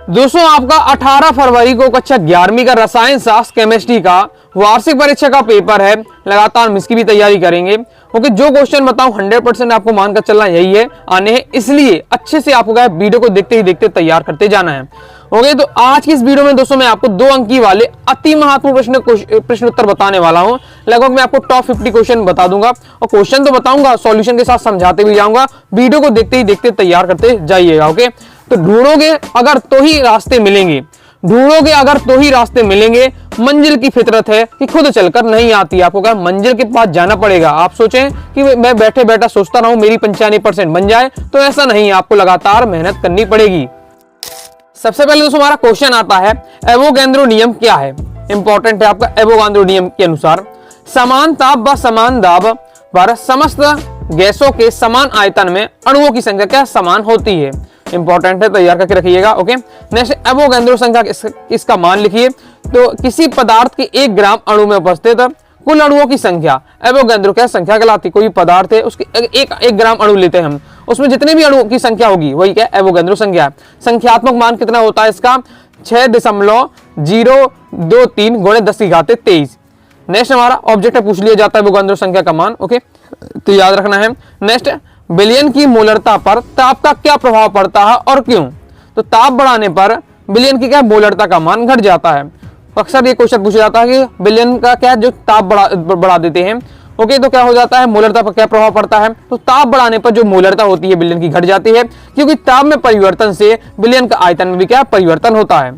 दोस्तों आपका 18 फरवरी को कक्षा 11वीं का रसायन शास्त्र केमिस्ट्री का वार्षिक परीक्षा का पेपर है। लगातार हम इसकी भी तैयारी करेंगे क्योंकि जो क्वेश्चन बताऊं 100% आपको मानकर चलना यही है आने हैं, इसलिए अच्छे से आपको वीडियो को देखते ही देखते तैयार करते जाना है। ओके, तो आज की इस वीडियो में दोस्तों मैं आपको 2 अंक की वाले अति महत्वपूर्ण प्रश्न उत्तर बताने वाला हूं। लगभग मैं आपको टॉप 50 क्वेश्चन बता दूंगा और क्वेश्चन तो बताऊंगा, सॉल्यूशन के साथ समझाते भी जाऊंगा। वीडियो को देखते ही देखते तैयार करते जाइएगा। ओके, तो ढूंढोगे अगर तो ही रास्ते मिलेंगे, ढूंढोगे अगर तो ही रास्ते मिलेंगे। मंजिल की फितरत है कि खुद चलकर नहीं आती, आपको क्या मंजिल के पास जाना पड़ेगा। आप सोचें कि मैं बैठे बैठा सोचता रहूं मेरी 95% बन जाए, तो ऐसा नहीं, आपको लगातार मेहनत करनी पड़ेगी। सबसे पहले दोस्तों हमारा क्वेश्चन आता है, एवोगैड्रो नियम क्या है। इंपॉर्टेंट है आपका। एवोगैड्रो नियम के अनुसार समान ताप व समान दाब पर समस्त गैसों के समान आयतन में अणुओं की संख्या क्या समान होती है। इंपॉर्टेंट है, तैयार करके रखिएगा। ओके, नेक्स्ट एवोगैड्रो संख्या इसका मान लिखिए। तो किसी पदार्थ के 1 ग्राम अणु में उपस्थित कुल अणुओं की संख्या एवोगैड्रो क्या संख्या कहलाती। कोई पदार्थ है उसकी 1 ग्राम अणु लेते हैं हम, उसमें जितने भी अणुओं की संख्या होगी वही क्या एवोगैड्रो संख्या है। संख्यात्मक मान कितना होता है इसका 6.023 गुणे 10⁻23। नेक्स्ट हमारा ऑब्जेक्ट पूछ लिया जाता है एवोगैड्रो संख्या का मान। ओके, तो याद रखना है। नेक्स्ट, विलयन की मोलरता पर ताप का क्या प्रभाव पड़ता है और क्यों। तो ताप बढ़ाने पर विलयन की क्या मोलरता का मान घट जाता है। अक्सर ये क्वेश्चन पूछा जाता है कि विलयन का क्या जो ताप बढ़ा देते हैं। ओके, तो क्या हो जाता है, मोलरता पर क्या प्रभाव पड़ता है। तो ताप बढ़ाने पर जो मोलरता होती है विलयन की घट जाती है, क्योंकि ताप में परिवर्तन से विलयन का आयतन में भी क्या परिवर्तन होता है।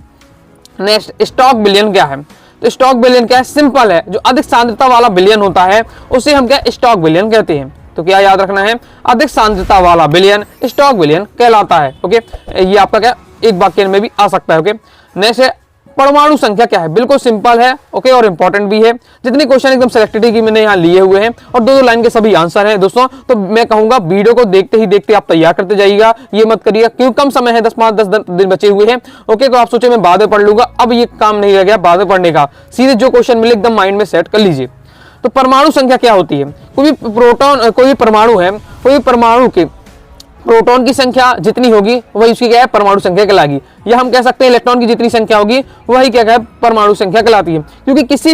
नेक्स्ट, स्टॉक विलयन क्या है। तो स्टॉक विलयन क्या है, सिंपल है, जो अधिक सांद्रता वाला विलयन होता है उसे हम क्या स्टॉक विलयन कहते हैं। तो क्या याद रखना है, अधिक सांद्रता वाला विलयन स्टॉक विलयन कहलाता है। ओके, ये आपका क्या एक वाक्य में भी आ सकता है। ओके, नेक्स्ट है परमाणु संख्या क्या है। बिल्कुल सिंपल है। ओके, और इंपॉर्टेंट भी है। जितने क्वेश्चन एकदम सेलेक्टेड की मैंने यहाँ लिए हुए हैं और 2-2 लाइन के सभी आंसर हैं दोस्तों। तो मैं कहूंगा वीडियो को देखते ही देखते आप तैयार करते जाइएगा, ये मत करिएगा क्यों कम समय है, 10 दिन बचे हुए हैं। ओके, तो आप सोचे मैं बाद में पढ़ लूंगा, अब ये काम नहीं रह गया बाद में पढ़ने का, सीधे जो क्वेश्चन मिले एकदम माइंड में सेट कर लीजिए। तो परमाणु संख्या क्या होती है। कोई भी परमाणु है, कोई परमाणु के प्रोटॉन की संख्या जितनी होगी वही उसकी क्या है परमाणु संख्या कहलाएगी। या हम कह सकते हैं इलेक्ट्रॉन की जितनी संख्या होगी वही क्या है परमाणु संख्या कहलाती है। क्योंकि किसी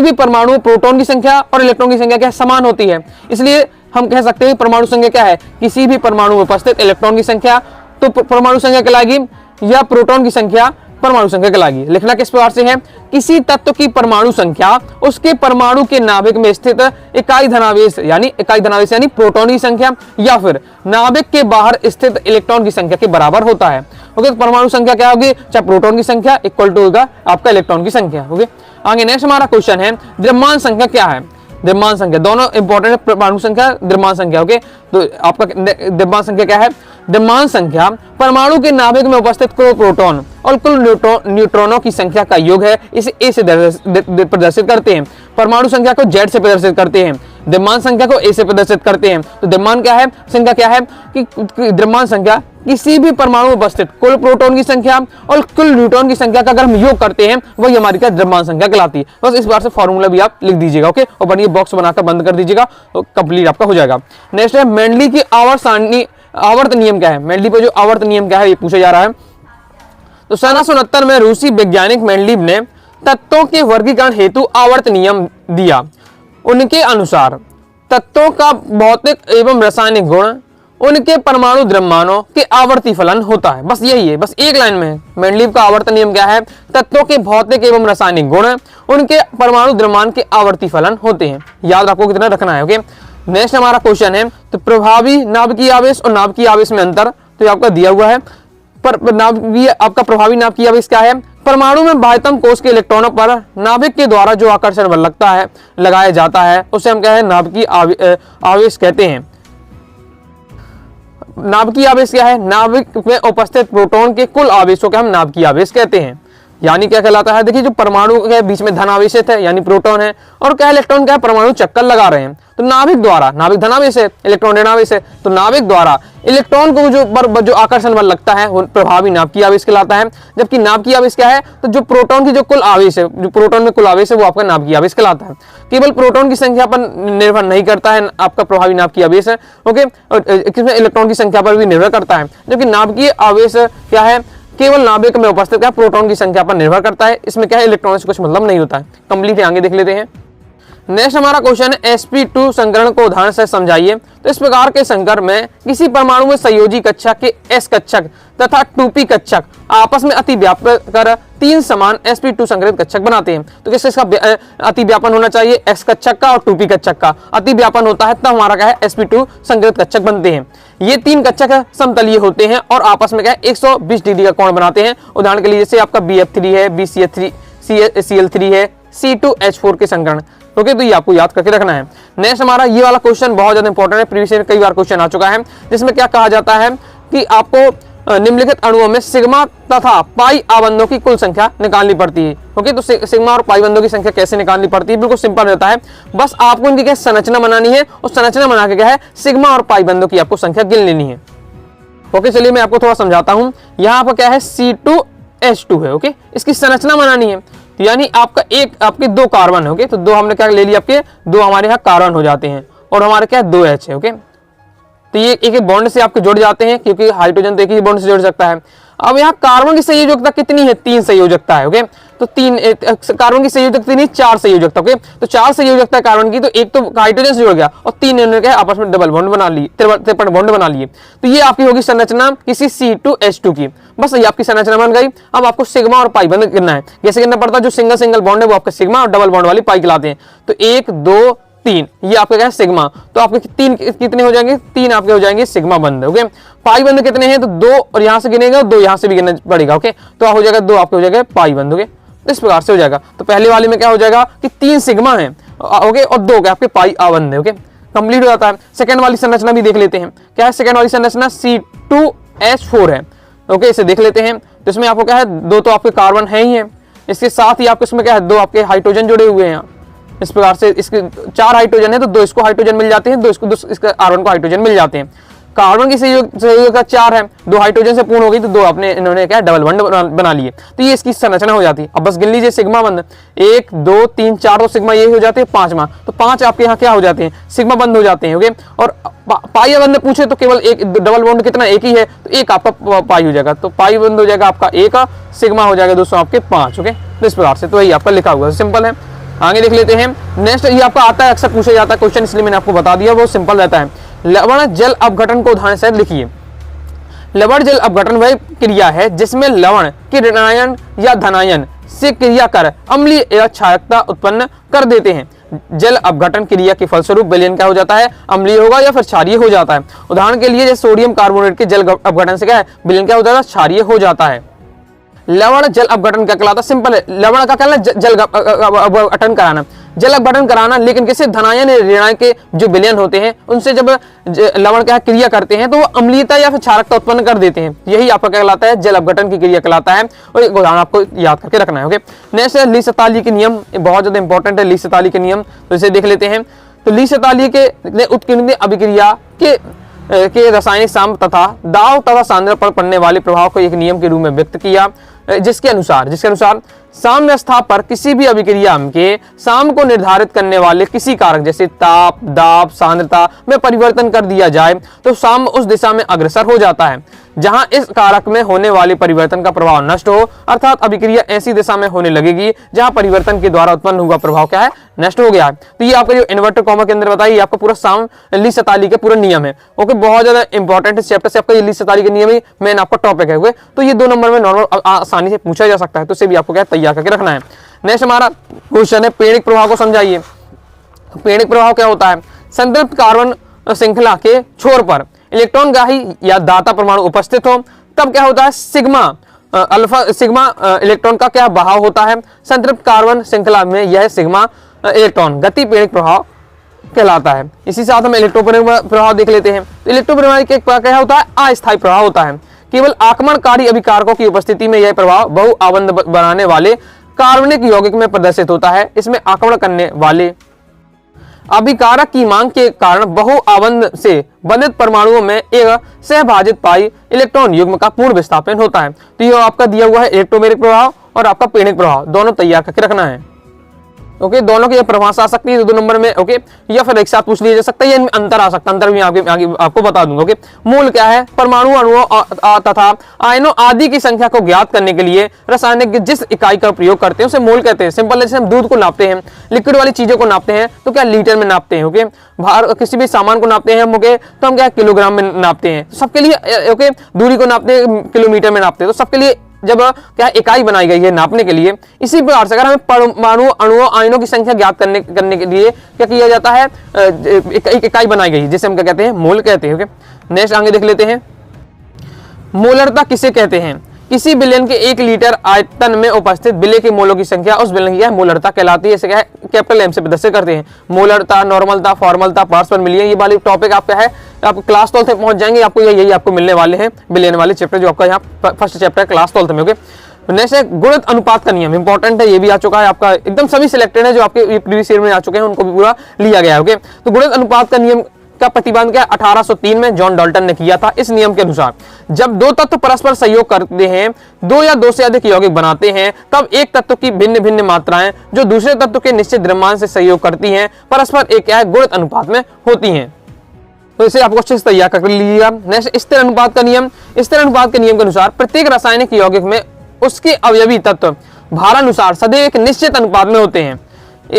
भी परमाणु में प्रोटॉन की संख्या और इलेक्ट्रॉन की संख्या क्या समान होती है, इसलिए हम कह सकते हैं परमाणु संख्या क्या है किसी भी परमाणु में उपस्थित इलेक्ट्रॉन की संख्या तो परमाणु संख्या कहलाएगी, या प्रोटॉन की संख्या परमाणु संख्या कहलाएगी। लिखना किस प्रकार से है, किसी तत्व की परमाणु संख्या उसके परमाणु के नाभिक में स्थित इकाई धनावेश यानी प्रोटॉन की संख्या या फिर नाभिक के बाहर स्थित इलेक्ट्रॉन की संख्या के बराबर होता है। ओके, तो परमाणु संख्या क्या होगी, चाहे प्रोटॉन की संख्या इक्वल टू होगा आपका इलेक्ट्रॉन की संख्या। ओके, आगे नेक्स्ट हमारा क्वेश्चन है द्रव्यमान संख्या क्या है। द्रव्यमान संख्या दोनों इंपॉर्टेंट है, परमाणु संख्या द्रव्यमान संख्या। ओके, तो आपका द्रव्यमान संख्या क्या है, द्रव्यमान संख्या परमाणु के नाभिक में उपस्थित कुल प्रोटॉन और कुल न्यूट्रॉनों की संख्या का योग है। इसे ए से प्रदर्शित करते हैं, परमाणु संख्या को जेड से प्रदर्शित करते हैं, द्रव्यमान संख्या को ए से प्रदर्शित करते हैं। तो द्रव्यमान क्या है, संख्या क्या है कि द्रव्यमान संख्या किसी भी परमाणु में उपस्थित कुल प्रोटॉन की संख्या और कुल न्यूट्रॉन की संख्या का अगर हम योग करते हैं वही हमारी क्या द्रव्यमान संख्या कहलाती है। बस इस बार से फॉर्मूला भी आप लिख दीजिएगा। ओके, और बनिए बॉक्स बनाकर बंद कर दीजिएगा, तो कंप्लीट आपका हो जाएगा। नेक्स्ट है मेंडली की आवर्त नियम क्या है। मेंडली पे जो आवर्त नियम क्या है ये पूछा जा रहा है। तो 1769 में रूसी वैज्ञानिक मेंडलीव ने तत्वों के वर्गीकरण हेतु आवर्त नियम दिया। उनके अनुसार तत्वों का भौतिक एवं रासायनिक गुण उनके परमाणु द्रव्यमानों के आवर्ती फलन होता है। बस यही है, बस एक लाइन में मेंडलीव का आवर्त नियम क्या है, तत्वों के भौतिक एवं रासायनिक गुण उनके परमाणु द्रव्यमान के आवर्ती फलन होते हैं। याद रखो कितना रखना है। ओके, नेक्स्ट हमारा क्वेश्चन है तो प्रभावी नाभिकीय आवेश और नाभिकीय आवेश में अंतर तो आपका दिया हुआ है। आपका प्रभावी नाभिकीय आवेश क्या है, परमाणु में बाह्यतम कोश के इलेक्ट्रॉनों पर नाभिक के द्वारा जो आकर्षण बल लगाया जाता है उसे हम क्या है नाभिकीय आवेश कहते हैं। नाभिकीय आवेश क्या है, नाभिक में उपस्थित प्रोटॉन के कुल आवेशों को हम नाभिकीय आवेश कहते हैं। यानी क्या कहलाता है, देखिए जो परमाणु के बीच में धन आवेशित है यानी प्रोटॉन है और क्या इलेक्ट्रॉन क्या है परमाणु चक्कर लगा रहे हैं, तो नाभिक द्वारा, नाभिक धनावेश है इलेक्ट्रॉन ऋणावेश है, तो नाभिक द्वारा इलेक्ट्रॉन को जो आकर्षण बल लगता है वो प्रभावी नाभिकीय आवेश कहलाता है। जबकि नाभिकीय आवेश क्या है, तो जो प्रोटॉन की जो कुल आवेश है, जो प्रोटॉन में कुल आवेश है वो आपका नाभिकीय आवेश कहलाता है। केवल प्रोटॉन की संख्या पर निर्भर नहीं करता है आपका प्रभावी नाभिकीय आवेश है। ओके, और इसमें इलेक्ट्रॉन की संख्या पर भी निर्भर करता है। जबकि नाभिकीय आवेश क्या है, केवल नाभिक में उपस्थित क्या प्रोटॉन की संख्या पर निर्भर करता है। इसमें क्या है इलेक्ट्रॉन से कुछ मतलब नहीं होता है। कंप्लीट आगे देख लेते हैं। नेक्स्ट हमारा क्वेश्चन है sp2 संकरण को उदाहरण से समझाइए। तो इस प्रकार के संकर में किसी परमाणु में संयोजी कक्षक के s कक्षक तथा 2p कक्षक आपस में अति व्यापक कर 3 समान sp2 संकरित कक्षक बनाते हैं। तो किससे इसका अति व्यापन होना चाहिए, s कक्षक का और 2p कक्षक का अति व्यापन होता है, तब हमारा क्या है sp2 संकरित कक्षक बनते हैं। ये 3 कक्षक समतलीय होते हैं और आपस में क्या है 120 डिग्री का कोण बनाते हैं। उदाहरण के लिए जैसे आपका BF3 है, BCl3 है, C2H4 के संकरण। ओके, तो ये आपको याद करके रखना है। नेक्स्ट हमारा ये वाला क्वेश्चन बहुत ज्यादा इंपॉर्टेंट है, प्रीवियस ईयर कई बार क्वेश्चन आ चुका है, जिसमें क्या कहा जाता है कि आपको निम्नलिखित अणुओं में सिग्मा तथा पाई आबंधों की कुल संख्या निकालनी पड़ती है। ओके, तो सिग्मा और पाई बंधों की संख्या कैसे निकालनी पड़ती है, बिल्कुल सिंपल रहता है। बस आपको इनकी क्या संरचना बनानी है और संरचना बना के क्या है सिग्मा और पाई बंधों की आपको संख्या गिन लेनी है। ओके, चलिए मैं आपको थोड़ा समझाता हूँ। यहाँ पर क्या है C2H2 है। ओके, इसकी संरचना बनानी है। तो यानी आपके 2 कार्बन है। ओके, तो 2 हमने क्या ले लिया, आपके 2 हमारे यहाँ कार्बन हो जाते हैं और हमारे क्या 2 H है। ओके, तो ये एक बॉन्ड से आपके जुड़ जाते हैं, क्योंकि हाइड्रोजन तो एक ही बॉन्ड से जुड़ सकता है। अब यहाँ कार्बन की संयोजकता कितनी है, 3 संयोजकता है। ओके, तो 3 कार्बन की संयोजकता नहीं 4 संयोजकता। ओके, तो 4 संयोजकता कार्बन की, तो एक तो हाइड्रोजन से जुड़ गया और 3 इन्होंने क्या आपस में डबल बॉन्ड बना लिए, ट्रिपल बॉन्ड बना लिए। तो ये आपकी होगी संरचना किसी C2H2 की। बस ये आपकी संरचना बन गई। अब आपको सिग्मा और पाई बंध करना है। कैसे करना पड़ता है, जो सिंगल बॉन्ड है वो आपका सिग्मा और डबल बॉन्ड वाली पाई कहलाते हैं। तो 1 2 3 ये आपका क्या है सिग्मा। तो आपके 3 कितने हो जाएंगे, 3 आपके हो जाएंगे सिग्मा बंध। ओके, पाई बंध कितने हैं, तो 2 और यहाँ से गिनेगा और 2 यहाँ से भी गिनना पड़ेगा। ओके, तो हो जाएगा 2 आपके हो जाएगा पाई बंध। ओके, इस प्रकार से हो जाएगा। तो पहले वाले में क्या हो जाएगा कि 3 सिग्मा है। ओके, और 2 क्या आपके पाई आबंध है। ओके, कंप्लीट हो जाता है। सेकंड वाली संरचना भी देख लेते हैं। क्या है सेकंड वाली संरचना, C2H4 है। ओके, इसे देख लेते हैं। तो इसमें आपको क्या है 2 तो आपके कार्बन है ही है, इसके साथ ही आपको इसमें क्या है 2 आपके हाइड्रोजन जुड़े हुए हैं। इस प्रकार से इसके 4 हाइड्रोजन है, तो 2 इसको हाइड्रोजन मिल जाते हैं, 2 इसके कार्बन को हाइड्रोजन मिल जाते हैं। कार्बन की संयोजकता 4 है, 2 हाइड्रोजन से पूर्ण हो गई, तो 2 अपने इन्होंने क्या डबल बॉन्ड बना लिए। तो ये इसकी संरचना हो जाती है। अब बस गिन लीजिए सिग्मा बंध 1 2 3 4, तो सिग्मा ये हो जाते हैं 5वां। तो 5 आपके यहाँ क्या हो जाते हैं सिग्मा बंध हो जाते हैं। ओके, और पाई बंध पूछे तो केवल एक डबल बॉन्ड कितना, एक ही है, तो एक आपका पाई हो जाएगा। तो पाई बंध हो जाएगा आपका 1, सिग्मा हो जाएगा दोस्तों आपके 5। ओके, तो इस प्रकार से तो यही आपका लिखा हुआ है, सिंपल है। आगे देख लेते हैं। नेक्स्ट ये आपका आता है, अक्सर पूछा जाता है क्वेश्चन, इसलिए मैंने आपको बता दिया, वो सिंपल रहता है। लवण जल अपघटन को उदाहरण से लिखिए। लवण जल अपघटन वह क्रिया है जिसमें लवण के ऋणायन या धनायन से क्रिया कर अम्लीय या क्षारकता उत्पन्न कर देते हैं। जल अपघटन क्रिया के फलस्वरूप विलयन क्या हो जाता है, अम्लीय होगा या फिर क्षारीय हो जाता है। उदाहरण के लिए जैसे सोडियम कार्बोनेट के जल अपघटन से क्या है विलयन क्या हो जाता है, क्षारीय हो जाता है। लवण जल अपघटन क्या कहलाता है, सिंपल है। लवण का कहना जल अपघटन कराना, जल अपघटन कराना, लेकिन किसी धनायन ऋणायन के जो विलयन होते हैं उनसे जब लवण क्या क्रिया करते हैं तो वो अम्लीयता या फिर क्षारकता उत्पन्न कर देते हैं। यही आपका क्या कहलाता है, जल अपघटन की क्रिया कहलाता है। और एक उदाहरण आपको याद करके रखना है। ओके, नेक्स्ट है ली-शताली के नियम, बहुत ज्यादा इंपॉर्टेंट है ली-शताली के नियम, तो इसे देख लेते हैं। तो ली-शताली के उत्कीर्णित अभिक्रिया के रासायनिक साम तथा दाब तथा सांद्रता पर पड़ने वाले प्रभाव को एक नियम के रूप में व्यक्त किया, जिसके अनुसार साम्यावस्था पर किसी भी अभिक्रिया के साम को निर्धारित करने वाले किसी कारक जैसे ताप, दाब, सांद्रता में परिवर्तन कर दिया जाए तो साम उस दिशा में अग्रसर हो जाता है जहां इस कारक में होने वाले परिवर्तन का प्रभाव नष्ट हो, अर्थात अभिक्रिया ऐसी दिशा में होने लगेगी जहां परिवर्तन के द्वारा उत्पन्न हुआ प्रभाव क्या है, नष्ट हो गया है। तो ये आपका जो इन्वर्टर कॉमा के अंदर बताइए आपका पूरा साम ली-शताली का पूरा नियम है। ओके, बहुत ज्यादा इंपॉर्टेंट चैप्टर से आपका ये ली-शताली के नियम ही मेन आपका टॉपिक है। तो ये 2 नंबर में नॉर्मल आसानी से पूछा जा सकता है, तो इसे भी आपको क्या तैयार करके रखना है। नेक्स्ट हमारा क्वेश्चन है पेड़िक प्रभाव को समझाइए। पेड़िक प्रभाव क्या होता है, संतृप्त कार्बन श्रृंखला के छोर पर इलेक्ट्रॉन ग्राही या दाता परमाणु उपस्थित हो तब क्या होता है, सिग्मा इलेक्ट्रॉन का क्या बहाव होता है संतृप्त कार्बन श्रृंखला में, यह सिग्मा इलेक्ट्रॉन गति पेड़िक प्रभाव कहलाता है। इसी साथ हम इलेक्ट्रोपरिमाणिक प्रभाव देख लेते हैं। तो इलेक्ट्रोपरिमाणिक क्या होता है, अस्थायी प्रभाव होता है। केवल आक्रमणकारी अभिकारकों की उपस्थिति में यह प्रभाव बहु आबंध बनाने वाले कार्बनिक यौगिक में प्रदर्शित होता है। इसमें आक्रमण करने वाले अभिकारक की मांग के कारण बहु आबंध से बंधित परमाणुओं में एक सहभाजित पाई इलेक्ट्रॉन युग्म का पूर्ण विस्थापन होता है। तो यह आपका दिया हुआ है इलेक्ट्रोमेरिक प्रभाव और आपका पेड़िक प्रभाव, दोनों तैयार करके रखना है। ओके दोनों की परिभाषा आ सकती है 2 नंबर में, ओके या फिर एक साथ पूछ लिया जा सकता है, या इनमें अंतर आ सकता है, अंतर भी आगे आपको बता दूंगा। ओके मूल क्या है, परमाणु अणुओं तथा आयनों आदि की संख्या को ज्ञात करने के लिए रासायनिक जिस इकाई का प्रयोग करते हैं उसे मोल कहते हैं। सिंपल जैसे हम दूध को नापते हैं, लिक्विड वाली चीजों को नापते हैं तो क्या लीटर में नापते हैं, ओके भार किसी भी सामान को नापते हैं हम, ओके तो हम क्या किलोग्राम में नापते हैं, सबके लिए ओके दूरी को नापते हैं किलोमीटर में नापते हैं, तो सबके लिए जब क्या इकाई बनाई गई है नापने के लिए, इसी प्रकार से अगर हमें परमाणु अणुओं आयनों की संख्या ज्ञात करने के लिए क्या किया जाता है, एक इकाई बनाई गई जिसे हम क्या कहते हैं, मोल कहते हैं। ओके नेक्स्ट आगे देख लेते हैं, मोलरता किसे कहते हैं, किसी विलयन के 1 लीटर आयतन में उपस्थित विलय के मोलों की संख्या उस विलयन की मोलरता कहलाती है। इसे क्या है कैपिटल एम से प्रदर्शित करते हैं, मोलरता, नॉर्मलता, फॉर्मलता, पार्ट्स पर मिलियन, ये वाली टॉपिक आपका है, आप क्लास 12 तक पहुंच जाएंगे, आपको यही आपको मिलने वाले हैं विलयन वाले चैप्टर, जो आपका यहाँ फर्स्ट चैप्टर क्लास 12 में। ओके नेक्स्ट है गुणित अनुपात का नियम, इंपॉर्टेंट है, ये भी आ चुका है आपका, एकदम सभी सिलेक्टेड है जो आपके प्रीवियस ईयर में आ चुके हैं, उनको भी पूरा लिया गया है। ओके तो गुणित अनुपात का नियम का प्रतिबंध क्या 1803 में जॉन डाल्टन ने किया था। इस नियम के अनुसार जब 2 तत्व परस्पर सहयोग करते हैं, 2 या 2 से अधिक यौगिक बनाते हैं, तब एक तत्व की भिन्न भिन्न मात्राएं जो दूसरे तत्व के निश्चित द्रव्यमान से सहयोग करती हैं परस्पर एक क्या है गुणित अनुपात में होती हैं। तो इसे आपको अच्छे से तैयार कर लीजिएगा। नेक्स्ट स्थिर अनुपात का नियम, स्थिर अनुपात के नियम के अनुसार प्रत्येक रासायनिक यौगिक में उसके अवयवी तत्व भारानुसार सदैव एक निश्चित अनुपात में होते हैं,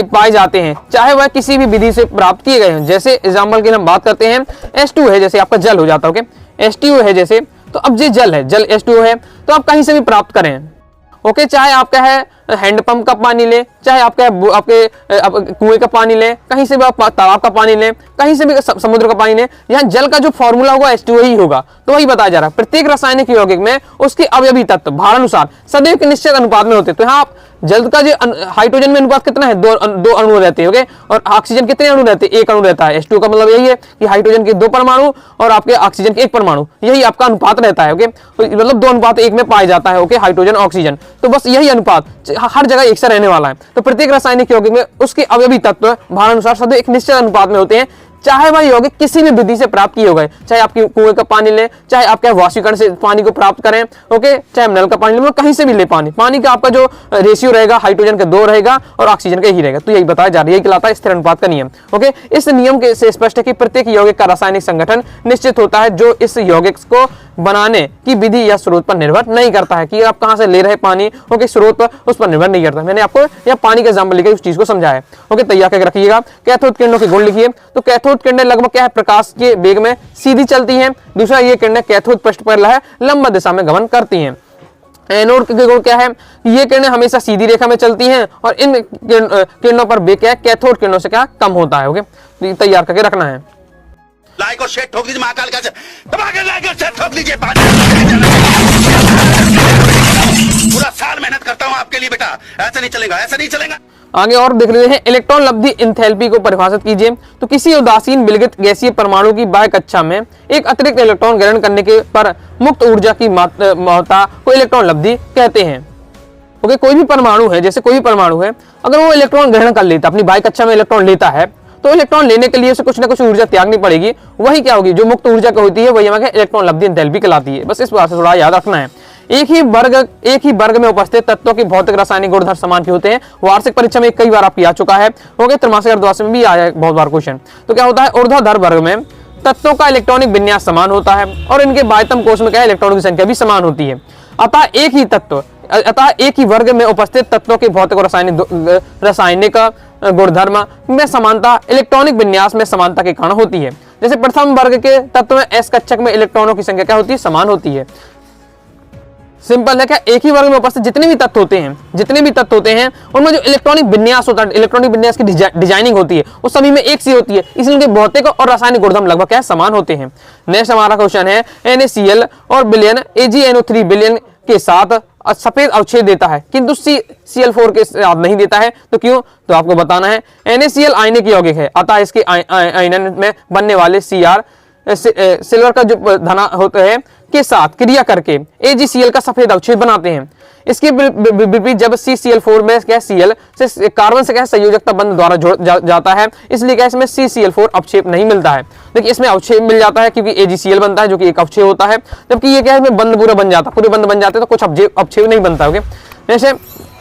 पाए जाते हैं, चाहे वह किसी भी विधि से प्राप्त किए गए हों। जैसे एग्जाम्पल की हम बात करते हैं, H2 है जैसे आपका जल हो जाता है, ओके H2 है जैसे, तो अब ये जल है, जल H2 है तो आप कहीं से भी प्राप्त करें, ओके चाहे आपका है हैंडपंप का पानी ले, चाहे आपके कुएं का पानी ले, कहीं से भी आप तालाब का पानी ले, कहीं से भी समुद्र का पानी ले, यहाँ जल का जो फॉर्मूला होगा H2O ही होगा। तो वही बताया जा रहा है प्रत्येक रासायनिक यौगिक में उसके अवयवी तत्व भारानुसार सदैव के निश्चित अनुपात में होते हैं। तो यहाँ जल का जो हाइड्रोजन में अनुपात कितना है, 2 अणु रहते हैं, ओके और ऑक्सीजन कितने अणु रहते हैं, 1 अणु रहता है। H2O का मतलब यही है कि हाइड्रोजन के 2 परमाणु और आपके ऑक्सीजन के 1 परमाणु, यही आपका अनुपात रहता है। ओके तो मतलब 2:1 में पाया जाता है, ओके हाइड्रोजन ऑक्सीजन, तो बस यही अनुपात हर जगह एक से रहने वाला है। तो प्रत्येक रासायनिक यौगिक में उसके अवयवी तत्व भारानुसार सदैव एक निश्चित अनुपात में होते हैं, चाहे वह यौगिक किसी भी विधि से प्राप्त किए हो गए, चाहे आपकी कुएं का पानी ले, चाहे आपके वाष्पीकरण से पानी को प्राप्त करें, ओके चाहे नल का पानी ले, मतलब कहीं से भी ले पानी का आपका जो रेशियो रहेगा हाइड्रोजन का 2 रहेगा और ऑक्सीजन का ही रहेगा। तो यही बताया जा रहा है, यही कहलाता है स्थिर अनुपात का नियम। ओके इस नियम के से स्पष्ट है कि प्रत्येक यौगिक का रासायनिक संगठन निश्चित होता है, जो इस यौगिक को बनाने की विधि या स्रोत पर निर्भर नहीं करता है कि आप कहां से ले रहे पानी, ओके स्रोत पर उस पर निर्भर नहीं करता। मैंने आपको यह पानी का एग्जाम्पल लेकर उस चीज को समझाया है। ओके तैयार करके रखिएगा। कैथोड किरणों के गुण लिखिए। तो कैथोड किरणें लगभग क्या है, प्रकाश के वेग में सीधी चलती हैं। दूसरा ये किरणें कैथोड पृष्ठ पर लंबा दिशा में गमन करती हैं। एनोड के गुण क्या है, ये किरणें हमेशा सीधी रेखा में चलती हैं और इन किरणों पर वेग क्या है, कैथोड किरणों से क्या कम होता है। ओके तो तैयार करके रखना है। लाइक और शेयर ठोक दीजिए, महाकाल का दबा के लाइक और शेयर ठोक दीजिए। पूरा साल मेहनत करता हूं आपके लिए बेटा, ऐसा नहीं चलेगा, ऐसा नहीं चलेगा। आगे और देख लेते हैं, इलेक्ट्रॉन लब्धि इंथैल्पी को परिभाषित कीजिए। तो किसी उदासीन विलगित गैसीय परमाणु की बाह्य कक्षा में एक अतिरिक्त इलेक्ट्रॉन ग्रहण करने के पर मुक्त ऊर्जा की मात्रा को इलेक्ट्रॉन लब्धि कहते हैं। ओके कोई भी परमाणु है, जैसे कोई भी परमाणु है, अगर वो इलेक्ट्रॉन ग्रहण कर लेता, अपनी बाह्य कक्षा में इलेक्ट्रॉन लेता है, तो इलेक्ट्रॉन लेने के लिए उसे कुछ ना कुछ ऊर्जा त्यागनी पड़ेगी। वही क्या होगी, जो मुक्त ऊर्जा का होती है वही हमारे इलेक्ट्रॉन लब्धि इंथैल्पी कहलाती है। बस इस बात से थोड़ा याद रखना है। एक ही वर्ग में उपस्थित तत्वों के भौतिक रासायनिक गुणधर्म समान के होते हैं। वार्षिक परीक्षा में कई बार आपकी आ चुका है, ओके त्रैमासिक अर्धवार्षिक में भी आया है बहुत बार क्वेश्चन। तो क्या होता है, ऊर्ध्वाधर वर्ग में तत्वों का इलेक्ट्रॉनिक विन्यास समान होता है और इनके बाह्यतम कोश में क्या है, इलेक्ट्रॉनों की संख्या भी समान होती है। अतः एक ही वर्ग में उपस्थित तत्वों के भौतिक और रासायनिक गुणधर्म में समानता इलेक्ट्रॉनिक विन्यास में समानता के कारण होती है। जैसे प्रथम वर्ग के तत्व में एस कक्षक में इलेक्ट्रॉनों की संख्या क्या होती है, समान होती है। सिंपल है क्या, एक ही वर्ग में उपस्थित जितने भी तत्व होते हैं उनमें जो इलेक्ट्रॉनिक विन्यास होता है, इलेक्ट्रॉनिक विन्यास की डिजाइनिंग होती है, वो सभी में एक सी होती है, इसलिए उनके भौतिक और रासायनिक गुणधर्म लगभग क्या समान होते हैं। नेक्स्ट हमारा क्वेश्चन है, NaCl और विलयन AgNO3 विलयन के साथ सफेद अवच्छेद देता है किंतु Cl4 के साथ नहीं देता है। तो क्यों, तो आपको बताना है। NaCl आयनिक यौगिक है, अतः इसके आयनन में बनने वाले Cr सिल्वर का जो धना होता है के साथ क्रिया करके AgCl का सफेद अवच्छेद बनाते हैं। इसके विपरीत जब CCl4 में क्या Cl से कार्बन से क्या संयोजकता बंध द्वारा जोड़ जाता है, इसलिए क्या इसमें CCl4 अवक्षेप नहीं मिलता है। देखिए इसमें अवक्षेप मिल जाता है क्योंकि AgCl बनता है जो कि एक अवक्षेप होता है, जबकि ये क्या है इसमें बंध पूरा बन जाता है, पूरे बंध बन जाते हैं तो कुछ अवक्षेप नहीं बनता। ओके जैसे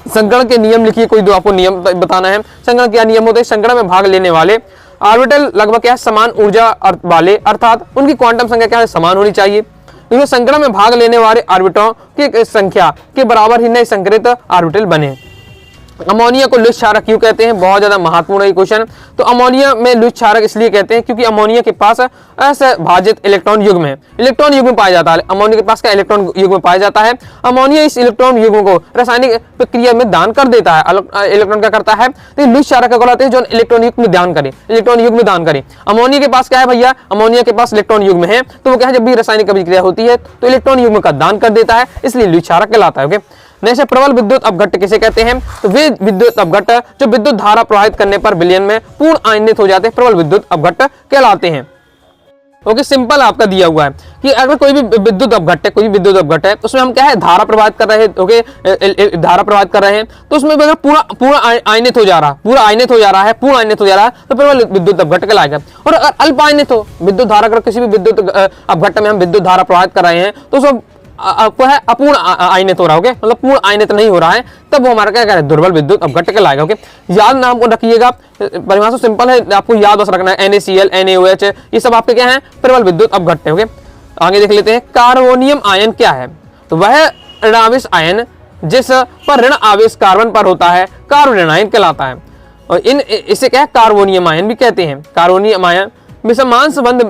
संगणक के नियम लिखिए, कोई दो आपको नियम बताना है। संगणक क्या नियम होते हैं? संगणक में भाग लेने वाले ऑर्बिटल लगभग क्या है, समान ऊर्जा वाले, अर्थात उनकी क्वांटम संख्या क्या है, समान होनी चाहिए। क्योंकि संगणक में भाग लेने वाले ऑर्बिटों की संख्या के बराबर ही नए संकरित ऑर्बिटल बने। अमोनिया को लुईस क्षारक क्यों कहते हैं? बहुत ज्यादा महत्वपूर्ण है क्वेश्चन। तो अमोनिया में लुईस क्षारक इसलिए कहते हैं क्योंकि अमोनिया के पास असभाजित इलेक्ट्रॉन युग्म है, इलेक्ट्रॉन युग्म पाया जाता है। अमोनिया के पास क्या इलेक्ट्रॉन युग्म पाया जाता है? अमोनिया इस इलेक्ट्रॉन युग्म को रासायनिक प्रक्रिया में दान कर देता है। इलेक्ट्रॉन क्या करता है? तो लुईस क्षारक क्या कहलाते हैं? जो इलेक्ट्रॉन युग्म में दान करे, इलेक्ट्रॉन युग्म में दान करे। अमोनिया के पास क्या है भैया? अमोनिया के पास इलेक्ट्रॉन युग्म है, तो वो क्या है, जब भी रासायनिक अभिक्रिया होती है तो इलेक्ट्रॉन युग्म का दान कर देता है, इसलिए लुईस क्षारक कहलाता है। ओके, नेक्स्ट प्रबल विद्युत अपघट्ट किसे कहते हैं? तो वे विद्युत अपघट्ट जो विद्युत धारा प्रवाहित करने पर विलयन में पूर्ण आयनित हो जाते हैं, प्रबल विद्युत अपघट्ट कहलाते हैं। ओके, सिंपल आपका दिया हुआ है कि अगर कोई भी विद्युत अपघट्ट है, कोई भी विद्युत अपघट्ट है, तो उसमें हम क्या है, धारा प्रवाहित कर रहे हैं। ओके, धारा प्रवाहित कर रहे हैं, तो उसमें अगर पूरा आयनित हो जा रहा है, पूर्ण आयनित हो जा रहा है, तो प्रबल विद्युत अपघट्ट कहलाएगा। और अगर अल्प आयनित हो, विद्युत धारा, अगर किसी भी विद्युत अपघट्ट में हम विद्युत धारा प्रवाहित कर रहे हैं, तो उसको आपको है अपूर्ण आयनित हो रहा है। ओके, मतलब पूर्ण आयनित नहीं हो रहा है, तब वो हमारा क्या कह रहा है, दुर्बल विद्युत अपघट्ट कहलाएगा। ओके, याद नाम को रखिएगा, परिभाषा सिंपल है, आपको याद बस रखना है। NaCl, NaOH ये सब आपके क्या है, प्रबल विद्युत अपघट्ट है। ओके, आगे देख लेते हैं, कार्बोनियम आयन क्या है? तो वह ऋणावेश आयन जिस पर ऋण आवेश कार्बन पर होता है, कार्बोनियम आयन कहलाता है। और इसे क्या है, कार्बोनियम आयन भी कहते हैं। कार्बोनियम आयन में समान संबंध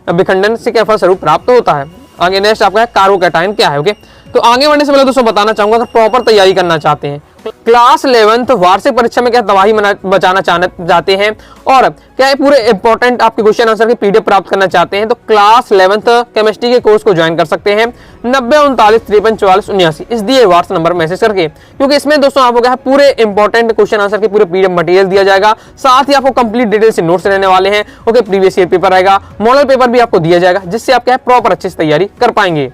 विखंडन से क्या फलस्वरूप प्राप्त होता है। आगे नेक्स्ट आपका है कार्बोकैटायन क्या है। ओके, तो आगे बढ़ने से पहले दोस्तों बताना चाहूंगा, अगर प्रॉपर तैयारी करना चाहते हैं, क्लास 11th वार्षिक परीक्षा में क्या तबाही बचाना चाहते हैं और क्या है पूरे इंपॉर्टेंट आपके क्वेश्चन आंसर की PDF प्राप्त करना चाहते हैं, तो क्लास 11th केमिस्ट्री के कोर्स को ज्वाइन कर सकते हैं 90 39 53 44 79 इस दिए व्हाट्सएप नंबर मैसेज करके। क्योंकि इसमें दोस्तों आपको क्या है पूरे इंपॉर्टेंट क्वेश्चन आंसर की पूरे PDF मटेरियल दिया जाएगा, साथ ही आपको कंप्लीट डिटेल से नोट्स रहने वाले हैं। ओके, प्रीवियस ईयर पेपर रहेगा, मॉडल पेपर भी आपको दिया जाएगा, जिससे आप क्या है प्रॉपर अच्छे से तैयारी कर पाएंगे।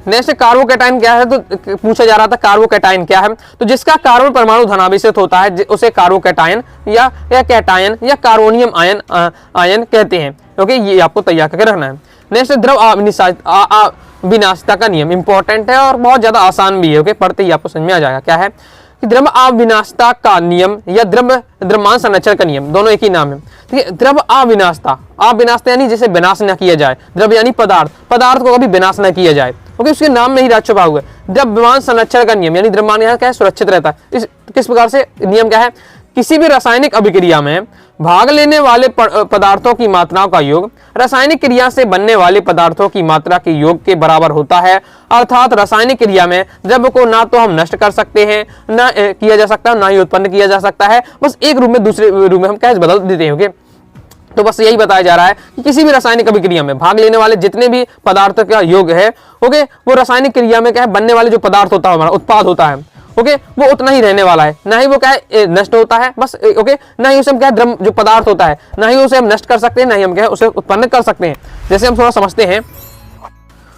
नेक्स्ट कार्बोकैटायन क्या है, तो पूछा जा रहा था कार्बोकैटायन क्या है, तो जिसका कार्बन परमाणु धनावेशित होता है उसे कार्बोकैटायन या कैटायन या कार्बोनियम आयन कहते हैं। ओके, ये आपको तैयार करके रखना है। नेक्स्ट द्रव अविनाशिता का नियम इंपॉर्टेंट है और बहुत ज्यादा आसान भी है। ओके, पढ़ते ही आपको समझ में आ जाएगा क्या है कि द्रव अविनाशिता का नियम या द्रव्यमान संरक्षण का नियम, दोनों एक ही नाम है। ठीक है, द्रव अविनाशिता, अविनाशिता यानी जिसे विनाश न किया जाए, द्रव्य यानी पदार्थ को कभी विनाश न किया जाए। ओके, उसके नाम में ही राज छुपा हुआ है। द्रव्यमान संरक्षण का नियम यानी द्रव्यमान यहाँ क्या है, सुरक्षित रहता है। किस प्रकार से नियम क्या है, किसी भी रासायनिक अभिक्रिया में भाग लेने वाले पदार्थों की मात्राओं का योग रासायनिक क्रिया से बनने वाले पदार्थों की मात्रा के योग के बराबर होता है। अर्थात रासायनिक क्रिया में द्रव्य को ना तो हम नष्ट कर सकते हैं, ना किया जा सकता है, ना ही उत्पन्न किया जा सकता है, बस एक रूप में दूसरे रूप में हम क्या बदल देते हैं। ओके, तो बस यही बताया जा रहा है कि किसी भी रासायनिक अभिक्रिया में भाग लेने वाले जितने भी पदार्थ का योग है, ओके, वो रासायनिक क्रिया में क्या है बनने वाले जो पदार्थ होता है, हमारा उत्पाद होता है, ओके, वो उतना ही रहने वाला है, ना ही वो क्या है नष्ट होता है, बस ओके, ना ही उसे हम क्या है द्रव जो पदार्थ होता है, ना ही उसे हम नष्ट कर सकते हैं, ना ही हम क्या है उसे उत्पन्न कर सकते हैं। जैसे हम थोड़ा समझते हैं,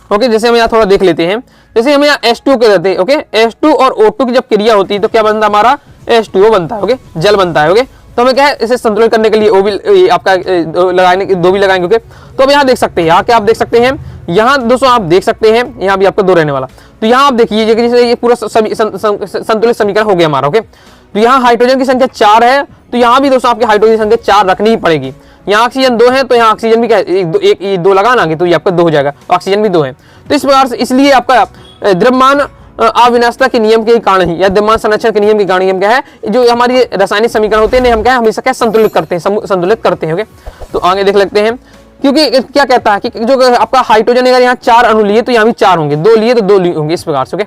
ओके, जैसे हम यहाँ थोड़ा देख लेते हैं, जैसे हम यहाँ H2 के रहते हैं। ओके, H2 और O2 की जब क्रिया होती है तो क्या बनता है, हमारा H2O बनता है। ओके, जल बनता है। ओके, तो हमें क्या है इसे संतुलित करने के लिए ओ भी आपका लगाने दो भी लगाएंगे। ओके, तो अब यहाँ देख सकते हैं, यहाँ क्या आप देख सकते हैं, यहाँ दोस्तों आप देख सकते हैं, यहाँ भी आपको 2 रहने वाला। तो यहाँ आप देखिए जैसे ये पूरा संतुलित समीकरण हो गया हमारा। ओके, तो यहाँ हाइड्रोजन की संख्या 4 है, तो यहाँ भी दोस्तों आपकी हाइड्रोजन की संख्या 4 रखनी ही पड़ेगी। यहाँ ऑक्सीजन 2 है, तो यहाँ ऑक्सीजन भी क्या है 2 लगाना, तो ये आपका 2 हो जाएगा, ऑक्सीजन भी 2 है। तो इस प्रकार से इसलिए आपका द्रव्यमान अविनाशिता के नियम के कारण ही या द्रव्यमान संरक्षण के नियम के कारण हम क्या है जो हमारी रासायनिक समीकरण होते हैं हम क्या है हमेशा क्या संतुलित करते हैं। ओके, तो आगे देख लेते हैं, क्योंकि क्या कहता है कि जो आपका हाइड्रोजन अगर यहाँ 4 अणु लिए तो यहाँ भी 4 होंगे, 2 लिए तो 2 होंगे, इस प्रकार से। ओके,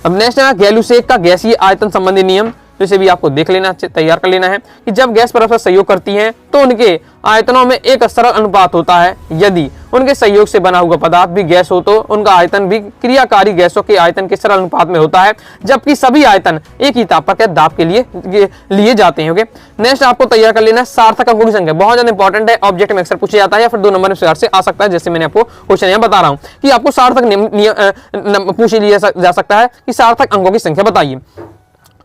अब नेक्स्ट है गैलुसेक का गैसीय आयतन संबंधी नियम, तो इसे भी आपको देख लेना, तैयार कर लेना है कि जब गैस परस्पर सहयोग करती हैं तो उनके आयतनों में एक सरल अनुपात होता है। यदि उनके सहयोग से बना हुआ पदार्थ भी गैस हो तो उनका आयतन भी क्रियाकारी गैसों के आयतन के सरल अनुपात में होता है, जबकि सभी आयतन एक ही ताप पर दाब के लिए जाते हैं। ओके, नेक्स्ट आपको तैयार कर लेना है सार्थक अंकों की संख्या, बहुत ज्यादा इंपॉर्टेंट है, ऑब्जेक्ट में अक्सर पूछा जाता है या फिर 2 नंबर से आ सकता है। जैसे मैंने आपको क्वेश्चन यहाँ बता रहा हूँ कि आपको सार्थक पूछ लिया जा सकता है कि सार्थक अंकों की संख्या बताइए।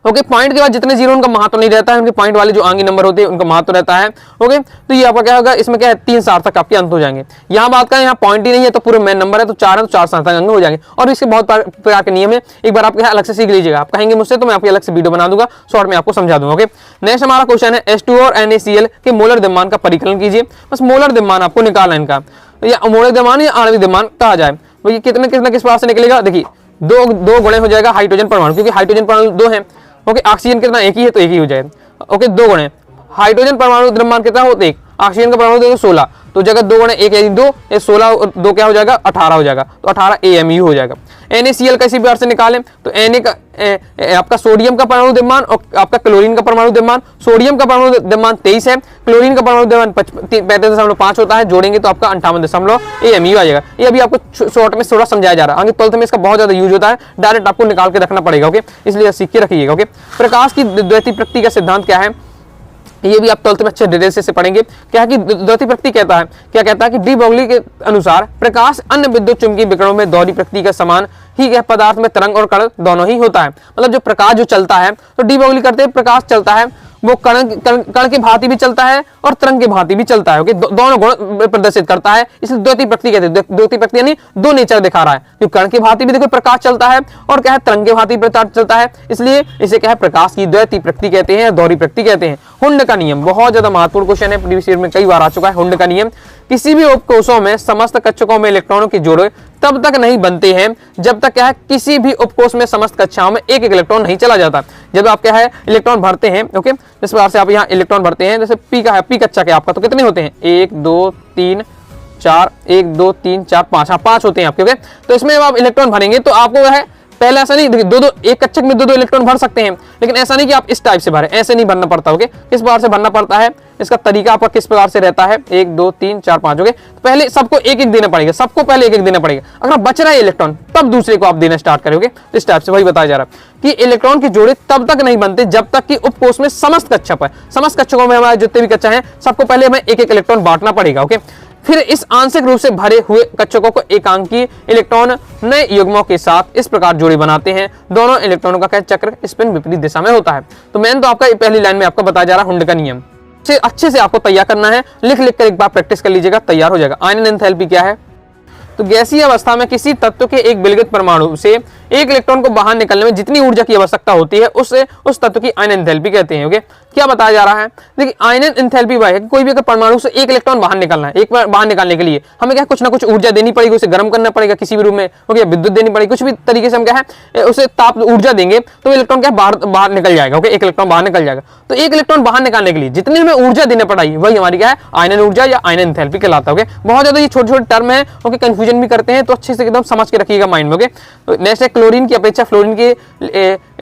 ओके। पॉइंट के बाद जितने जीरो उनका महत्व नहीं रहता है, उनके पॉइंट वाले जो आगे नंबर होते हैं उनका महत्व रहता है। ओके, तो ये आपका क्या होगा, इसमें क्या है 3 सार्थक आपके अंक हो जाएंगे। यहाँ बात करें, यहाँ पॉइंट ही नहीं है तो पूरे मेन नंबर है तो 4 है तो 4 सार्थक अंक हो जाएंगे। और इसके बहुत प्रकार के नियम है, एक बार आप अलग से सीख लीजिएगा। आप कहेंगे मुझसे तो मैं आपकी अलग से वीडियो बना दूंगा, शॉर्ट में आपको समझा दूंगा। ओके, नेक्स्ट हमारा क्वेश्चन है H2O और NaCl के मोलर द्रव्यमान का परिकलन कीजिए। बस मोलर द्रव्यमान आपको निकालना है इनका, या मोलर द्रव्यमान या आणविक द्रव्यमान कहा जाए। तो ये कितने किस प्रकार से निकलेगा, देखिए दो गुणे हो जाएगा हाइड्रोजन परमाणु, क्योंकि हाइड्रोजन परमाणु 2 है। ओके, ऑक्सीजन कितना, एक ही है तो एक ही हो जाएगा। ओके, 2 गुणे हाइड्रोजन परमाणु द्रव्यमान कितना होता है 1, ऑक्सीजन का परमाणु देखो 16, तो जगह 2 गुणे 1 है 2, ये 16 2 क्या हो जाएगा 18 हो जाएगा, तो 18 AMU हो जाएगा। NaCl कैसी प्रकार से निकालें, तो Na का आपका सोडियम का परमाणु द्रव्यमान और आपका क्लोरीन का परमाणु द्रव्यमान, सोडियम का परमाणु द्रव्यमान 23 है, क्लोरीन का परमाणु द्रव्यमान 35.5 होता है, जोड़ेंगे तो आपका 58 AMU आ जाएगा। ये अभी आपको शॉर्ट में थोड़ा समझाया जा रहा है, आगे 12th में इसका बहुत ज्यादा यूज होता है, डायरेक्ट आपको निकाल के रखना पड़ेगा। ओके, इसलिए सीख के रखिएगा। ओके, प्रकाश की द्वितीय प्रकृति का सिद्धांत क्या है, ये भी आप 12th में अच्छे डिटेल से पढ़ेंगे। क्या है कि द्वितीय प्रकृति कहता है, क्या कहता है कि डी ब्रोगली के अनुसार प्रकाश अन्य विद्युत चुंबकीय विकिरणों में दोहरी प्रकृति का समान ही यह पदार्थ में तरंग और कण दोनों ही होता है। मतलब जो प्रकाश जो चलता है, तो डी ब्रोगली करते हैं प्रकाश चलता है वो कण की भांति भी चलता है और तरंग की भांति भी चलता है। ओके, दोनों गुण प्रदर्शित करता है, इसलिए द्वितीय प्रकृति कहते हैं। द्वितीय प्रकृति यानी दो नेचर दिखा रहा है, क्योंकि कण की भांति भी देखो प्रकाश चलता है और क्या है तरंग की भांति प्रकाश चलता है, इसलिए इसे क्या है प्रकाश की द्वितीय प्रकृति कहते हैं, दोहरी प्रकृति कहते हैं। हुंड का नियम बहुत ज्यादा महत्वपूर्ण क्वेश्चन है, प्रीवियस ईयर में कई बार आ चुका है। हुंड का नियम, किसी भी उपकोषों में समस्त कक्षकों में इलेक्ट्रॉनों के जोड़े तब तक नहीं बनते हैं जब तक क्या है किसी भी उपकोष में समस्त कक्षाओं में एक इलेक्ट्रॉन नहीं चला जाता। जब आप क्या है इलेक्ट्रॉन भरते हैं, ओके, इस प्रकार से आप यहाँ इलेक्ट्रॉन भरते हैं, जैसे पी का है, पी कक्षा के आपका तो कितने होते हैं 1 2 3 4 1 2 3 4 5, हाँ 5 होते हैं आपके। ओके, तो इसमें जब आप इलेक्ट्रॉन भरेंगे तो आपको है पहले ऐसा नहीं, देखिए दो एक कक्षक में दो इलेक्ट्रॉन भर सकते हैं, लेकिन ऐसा नहीं कि आप इस टाइप से भरें, ऐसे नहीं भरना पड़ता। ओके, किस प्रकार से भरना पड़ता है, इसका तरीका आपका किस प्रकार से रहता है 1 2 3 4 5। ओके, तो पहले सबको एक एक देना पड़ेगा, सबको पहले एक एक देना पड़ेगा। अगर बच रहा है इलेक्ट्रॉन तब दूसरे को आप देना स्टार्ट करोगे। तो इस टाइप से वही बताया जा रहा है कि इलेक्ट्रॉन के जोड़े तब तक नहीं बनते जब तक कि उपकोष में समस्त कक्षक है, समस्त कक्षकों में हमारे जितने भी कक्षा है सबको पहले हमें एक एक इलेक्ट्रॉन बांटना पड़ेगा। ओके, फिर इस आंशिक रूप से भरे हुए कक्षकों को एकांकी इलेक्ट्रॉन नए युग्मों के साथ इस प्रकार जोड़ी बनाते हैं। दोनों इलेक्ट्रॉनों का चक्र स्पिन विपरीत दिशा में होता है। तो मैंने तो आपका पहली लाइन में आपको बताया जा रहा है हुंड का नियम, अच्छे से आपको तैयार करना है, लिख लिख कर एक बार प्रैक्टिस कर लीजिएगा, तैयार हो जाएगा। आयनन एंथैल्पी क्या है, तो गैसीय अवस्था में किसी तत्व के एक विलगित परमाणु से एक इलेक्ट्रॉन को बाहर निकलने में जितनी ऊर्जा की आवश्यकता होती है उस तत्व की आयनन एंथैल्पी कहते हैं। ओके, क्या बताया जा रहा है, देखिए आयनन एंथैल्पी वह है कि कोई भी अगर परमाणु से एक इलेक्ट्रॉन बाहर निकलना है, एक बाहर निकालने के लिए हमें क्या कुछ ना कुछ ऊर्जा देनी पड़ेगी, उसे गर्म करना पड़ेगा किसी भी रूप में, ओके, विद्युत देनी पड़ेगी, कुछ भी तरीके से हम क्या है उसे ताप ऊर्जा देंगे तो इलेक्ट्रॉन क्या बाहर निकल जाएगा। ओके, एक इलेक्ट्रॉन बाहर निकल जाएगा। तो एक इलेक्ट्रॉन बाहर निकालने के लिए जितनी हमें ऊर्जा देना पड़ेगी वही हमारी क्या है आयनन ऊर्जा या आयनन एंथैल्पी कहलाता है। ओके, बहुत ज्यादा ये छोटे छोटे टर्म है, ओके, कंफ्यूजन भी करते हैं, तो अच्छे से एकदम समझ के रखिएगा माइंड में। ओके, नेक्स्ट है क्लोरीन की अपेक्षा फ्लोरीन की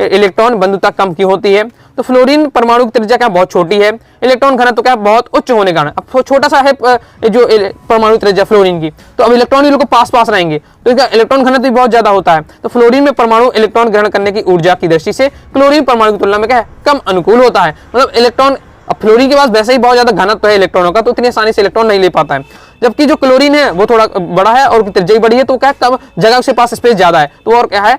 इलेक्ट्रॉन बंधुता कम की होती है। तो फ्लोरीन परमाणु की त्रिज्या क्या बहुत छोटी है, इलेक्ट्रॉन घनत्व क्या बहुत उच्च होने का कारण, अब छोटा सा है जो परमाणु त्रिज्या फ्लोरीन की, तो अब इलेक्ट्रॉन लोग पास राहेंगे तो इसका इलेक्ट्रॉन घनत्व भी बहुत ज्यादा होता है। तो फ्लोरीन में परमाणु इलेक्ट्रॉन ग्रहण करने की ऊर्जा की दृष्टि से क्लोरीन परमाणु की तुलना में क्या है कम अनुकूल होता है। मतलब इलेक्ट्रॉन, अब फ्लोरीन के पास वैसे ही बहुत ज्यादा घनत्व है इलेक्ट्रॉनों का, तो इतनी आसानी से इलेक्ट्रॉन नहीं ले पाता है, जबकि जो क्लोरीन है वो थोड़ा बड़ा है और त्रिज्या बड़ी है, तो क्या कम जगह उसके पास स्पेस ज्यादा है, तो और क्या है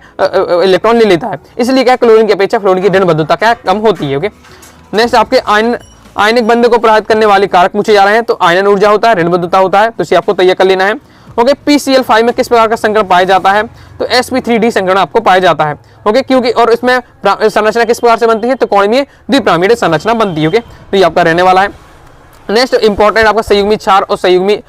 इलेक्ट्रॉन ले लेता है, इसलिए क्या क्लोरीन की अपेक्षा फ्लोरीन की ऋण बंधुता क्या कम होती है। ओके, नेक्स्ट आपके आयनिक बंध को प्रभावित करने वाले कारक पूछे जा रहे हैं। तो आयनन ऊर्जा होता है, ऋण बंधुता होता है, तो इसे आपको तैयार कर लेना है। ओके, PCl5 में किस प्रकार का संकरण पाया जाता है, तो sp3d संकरण आपको पाया जाता है। ओके, क्योंकि और इसमें संरचना किस प्रकार से बनती है, तो त्रिकोणीय द्विपिरामिड संरचना बनती है। ओके, तो ये आपका रहने वाला है। नेक्स्ट इंपॉर्टेंट आपका संयुग्मी क्षार और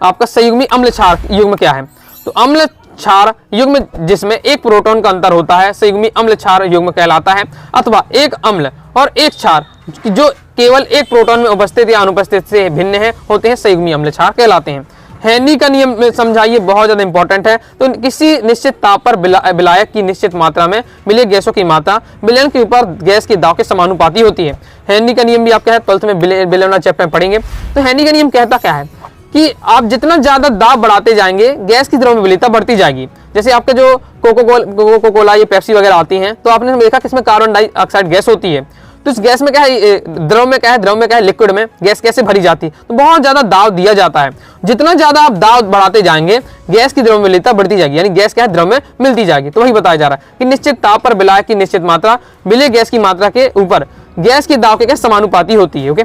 आपका संयुग्मी अम्ल क्षार युग्म क्या है, तो अम्ल क्षार युग्म जिसमें एक प्रोटॉन का अंतर होता है संयुग्मी अम्ल क्षार युग्म कहलाता है, अथवा एक अम्ल और एक क्षार जो केवल एक प्रोटॉन में उपस्थित या अनुपस्थित से भिन्न है होते हैं संयुग्मी अम्ल क्षार कहलाते हैं। हेनरी का नियम समझाइए, बहुत ज्यादा इंपॉर्टेंट है। तो किसी निश्चित ताप पर विलायक की निश्चित मात्रा में मिले गैसों की मात्रा विलयन के ऊपर गैस के दाब के समानुपाती होती है। हेनरी का नियम भी आप क्या है 12th में विलयन चैप्टर में पढ़ेंगे। तो हेनरी का नियम कहता क्या है कि आप जितना ज्यादा दाब बढ़ाते जाएंगे गैस की द्रव्यमानता बढ़ती जाएगी। जैसे आपके जो कोको कोला ये पेप्सी वगैरह आती हैं, तो आपने देखा कि इसमें कार्बन डाइऑक्साइड गैस होती है, तो इस गैस में क्या है, द्रव में क्या है, द्रव में क्या है, लिक्विड में गैस कैसे भरी जाती है, तो बहुत ज्यादा दाब दिया जाता है। जितना ज्यादा आप दाब बढ़ाते जाएंगे गैस की द्रव मिलता बढ़ती जाएगी, यानी गैस क्या है, द्रव में मिलती जाएगी। तो वही बताया जा रहा है कि निश्चित ताप पर विलायक की निश्चित मात्रा विलेय गैस की मात्रा के ऊपर गैस के दाब के क्या समानुपाती होती है। ओके,